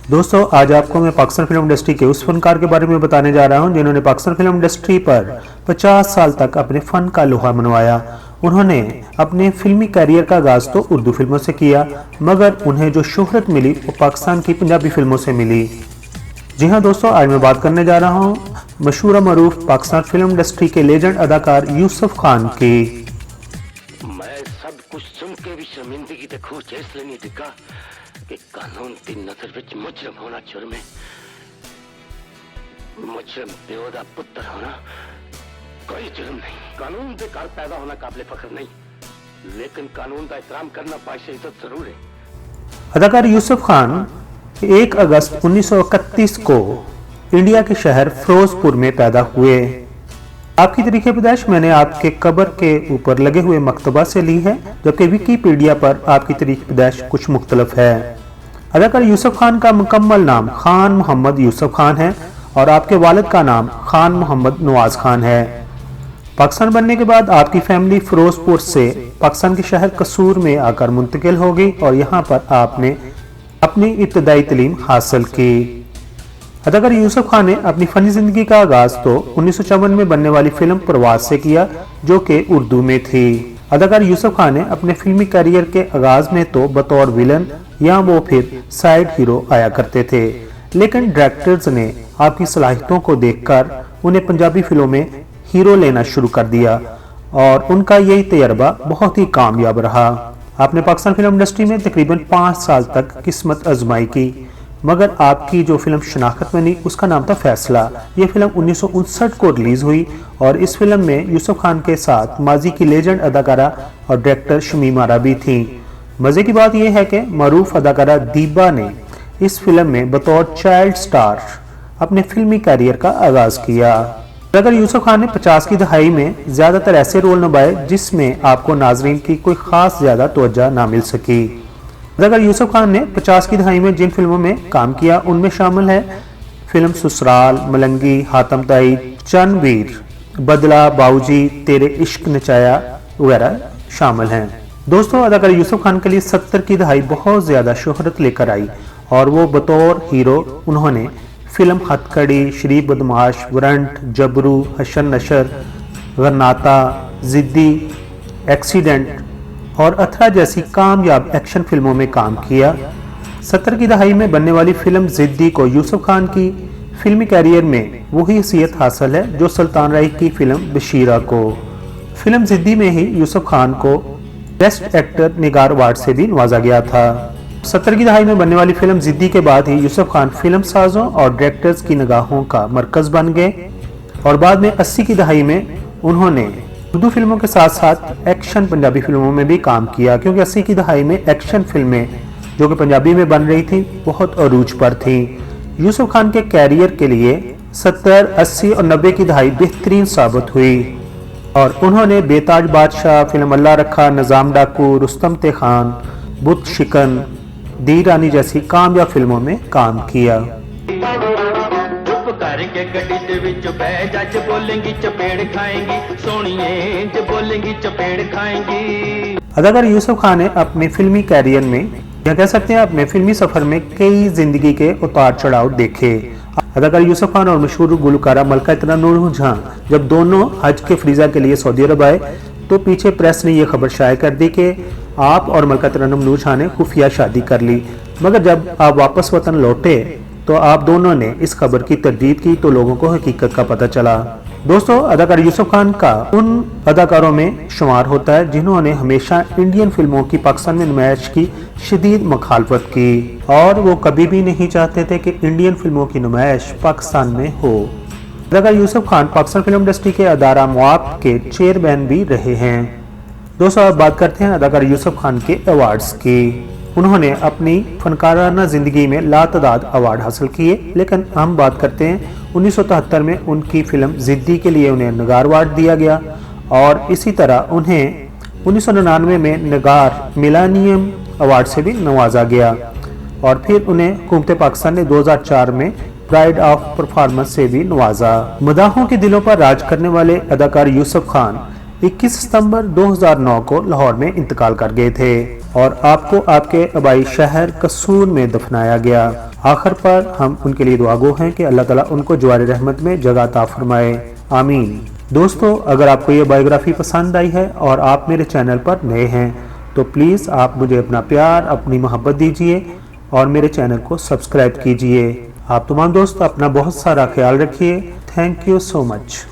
दोस्तों आज आपको मैं पाकिस्तान फिल्म इंडस्ट्री के उस फनकार के बारे में बताने जा रहा हूं जिन्होंने पाकिस्तान फिल्म इंडस्ट्री पर 50 साल तक अपने फन का लोहा मनवाया। उन्होंने अपने फिल्मी करियर का आगाज तो उर्दू फिल्मों से किया, मगर उन्हें जो शोहरत मिली वो पाकिस्तान की पंजाबी फिल्मों से मिली। जी हाँ दोस्तों, आज मैं बात करने जा रहा हूँ मशहूर और मरूफ पाकिस्तान फिल्म इंडस्ट्री के लेजेंड अदाकार यूसुफ खान की। मैं सब कुछ सुन के भी शर्मिंदगी ते खूच इसलिए नहीं दिखा कि कानून की नजर विच मुजरम होना जुर्म है। मुजरम प्यो दा पुत्र होना कोई जुर्म नहीं। कानून दे घर पैदा होना काबिल फख्र नहीं, लेकिन कानून का एहतराम करना बाइश इज्जत जरूर है। अदाकार यूसुफ खान 1 अगस्त 1931 को इंडिया के शहर फिरोजपुर में पैदा हुए। आपकी तारीख पैदाइश मैंने आपके कब्र के ऊपर लगे हुए मकतबा से ली है, जबकि विकीपीडिया पर आपकी तारीख पैदाइश कुछ मुख्तलिफ है। अदाकार यूसुफ खान का मुकम्मल नाम खान मोहम्मद यूसुफ खान है और आपके वालिद का नाम खान मोहम्मद नवाज खान है। पाकिस्तान बनने के बाद आपकी फैमिली फिरोजपुर से पाकिस्तान के शहर कसूर में आकर मुंतकिल हो गई और यहाँ पर आपने अपनी इब्तदाई तालीम हासिल की। अदाकार यूसुफ खान ने अपनी फनी जिंदगी का आगाज तो 1954 में बनने वाली फिल्म प्रवास से किया, जो कि उर्दू में थी। अदाकार यूसुफ खान ने अपने फिल्मी करियर के आगाज में तो बतौर विलन या वो फिर साइड हीरो आया करते थे, लेकिन डायरेक्टर्स ने आपकी सलाहियतों को देखकर उन्हें पंजाबी फिल्मों में हीरो लेना शुरू कर दिया और उनका यही तजर्बा बहुत ही कामयाब रहा। आपने पाकिस्तान फिल्म इंडस्ट्री में तकरीबन 5 साल तक किस्मत आजमाई की, मगर आपकी जो फिल्म शनाख्त बनी उसका नाम था फैसला। ये फिल्म 1959 को रिलीज हुई और इस फिल्म में यूसुफ खान के साथ माजी की लेजेंड अदाकारा और डायरेक्टर शमीम आरा भी थी। मजे की बात यह है कि मरूफ अदाकारा दीबा ने इस फिल्म में बतौर चाइल्ड स्टार अपने फिल्मी करियर का आगाज किया। अगर यूसुफ खान ने 50 की दहाई में ज्यादातर ऐसे रोल निभाए जिसमें आपको नाजरीन की कोई खास ज्यादा तवज्जो ना मिल सकी। अगर यूसुफ खान ने 50 की दहाई में जिन फिल्मों में काम किया उनमें शामिल है फिल्म ससुराल, मलंगी, हातम ताई, चनवीर, बदला, बाऊजी, तेरे इश्क नचाया वगैरह शामिल हैं। दोस्तों अदाकार यूसुफ खान के लिए 70 की दहाई बहुत ज्यादा शोहरत लेकर आई और वो बतौर हीरो उन्होंने फिल्म हथकड़ी, शरीफ बदमाश, वरंट, जबरू, हशन नशर, गन्नाता, जिद्दी, एक्सीडेंट और अथरा जैसी कामयाब एक्शन फिल्मों में काम किया। 70 की दहाई में बनने वाली फिल्म जिद्दी को यूसुफ खान की फिल्मी कैरियर में वही हैसियत हासिल है जो सुल्तान राय की फिल्म बशीरा को। फिल्म जिद्दी में ही यूसुफ खान को बेस्ट एक्टर निगार अवार्ड से भी नवाजा गया था। 70 की दहाई में बनने वाली फिल्म जिद्दी के बाद ही यूसुफ खान फिल्म साजों और डायरेक्टर्स की निगाहों का मरकज बन गए और बाद में 80 की दहाई में उन्होंने उर्दू फिल्मों के साथ साथ एक्शन पंजाबी फिल्मों में भी काम किया, क्योंकि 80 की दहाई में एक्शन फिल्में जो कि पंजाबी में बन रही थी बहुत अरूज पर थी। यूसुफ खान के कैरियर के लिए 70, 80 और 90 की दहाई बेहतरीन साबित हुई और उन्होंने बेताज बादशाह, फिल्म अल्लाह रखा, निजाम डाकू, रुस्तम ते खान, बुत शिकन, दी रानी जैसी कामयाब फिल्मों में काम किया। करके गड्डी दे विच बैठ जज बोलेंगी चपेड़ खाएंगी, सोनिए ज बोलेंगी चपेड़ खाएंगी। अदाकार यूसुफ खान ने अपने फिल्मी कैरियर में या कह सकते हैं अपने फिल्मी सफर में कई जिंदगी के उतार चढ़ाव देखे। अदाकार यूसुफ खान और मशहूर गुलकारा मलका इतरानुर झां जब दोनों हज के फरीजा के लिए सऊदी अरब आए तो पीछे प्रेस ने यह खबर शाये कर दी कि आप और मलका इतरानुर झां ने खुफिया शादी कर ली, मगर जब आप वापस वतन लौटे तो आप दोनों ने इस खबर की तरदीद की तो लोगों को हकीकत का पता चला। दोस्तों अदाकार यूसुफ खान का उन अदाकारों में शुमार होता है जिन्होंने हमेशा इंडियन फिल्मों की पाकिस्तान में नुमाइश की शदीद मुखालफत की और वो कभी भी नहीं चाहते थे कि इंडियन फिल्मों की नुमाइश पाकिस्तान में हो। अदाकार यूसुफ खान पाकिस्तान फिल्म इंडस्ट्री के अदारा मुआब के चेयरमैन भी रहे हैं। दोस्तों अब बात करते हैं अदाकार यूसुफ खान के अवार्ड्स की। उन्होंने अपनी फनकाराना जिंदगी में लातदाद अवार्ड हासिल किए, लेकिन हम बात करते हैं 1973 में उनकी फिल्म जिद्दी के लिए उन्हें निगार अवार्ड दिया गया और इसी तरह उन्हें 1999 में निगार मिलानियम अवार्ड से भी नवाजा गया और फिर उन्हें हुकूमत पाकिस्तान ने 2004 में प्राइड ऑफ परफॉर्मेंस से भी नवाजा। मदाहों के दिलों पर राज करने वाले अदाकार यूसुफ खान 21 सितंबर 2009 को लाहौर में इंतकाल कर गए थे और आपको आपके आबाई शहर कसूर में दफनाया गया। आखिर पर हम उनके लिए दुआ गो हैं कि अल्लाह ताला उनको जवार रहमत में जगह अता फरमाए, आमीन। दोस्तों, अगर आपको ये बायोग्राफी पसंद आई है और आप मेरे चैनल पर नए हैं तो प्लीज़ आप मुझे अपना प्यार, अपनी मोहब्बत दीजिए और मेरे चैनल को सब्सक्राइब कीजिए। आप तमाम दोस्त अपना बहुत सारा ख्याल रखिए। Thank you so much.